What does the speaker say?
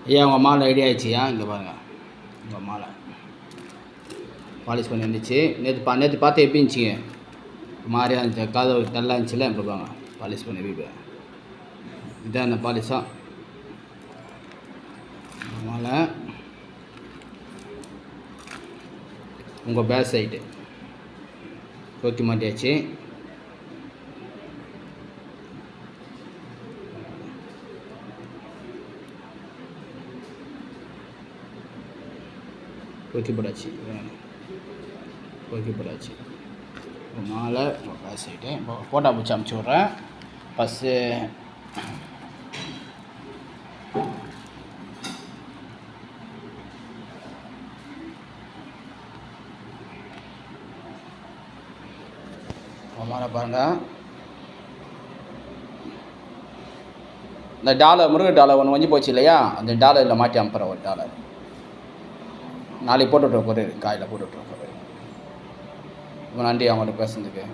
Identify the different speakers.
Speaker 1: ஐயா உங்கள் மாலை ரெடி ஆகிடுச்சியா? இங்கே பாருங்கள், உங்கள் மாலை பாலிஷ் பண்ணி இருந்துச்சு. நேற்று பார்த்து எப்படி இருந்துச்சிங்க? மாதிரியாக இருந்துச்சு, காது நல்லா இருந்துச்சுல. இப்போ பாருங்க பாலிஷ் பண்ணி வைப்பேன். இதான் அந்த பாலிஷாக மாலை. உங்கள் பேக் சைடு தூக்கி மாட்டியாச்சு. தூக்கி போடாச்சு, தூக்கி போடாச்சு மாலை. பேக் சைடு ஃபோட்டோ பிடிச்சி அமுச்சு விட்றேன். ஃபஸ்ட்டு மாலை பாருங்கள். இந்த டாலர், முருகன் டாலர் ஒன்று வஞ்சி போச்சு இல்லையா? அந்த டாலரில் மாட்டி அனுப்புகிறேன். ஒரு டாலர் நாளைக்கு போட்டு விட்ற போகிறேன், காயில் போட்டு விட்ற போகிறேன். ரொம்ப நன்றி அவங்கள்ட்ட பேசுனதுக்கு.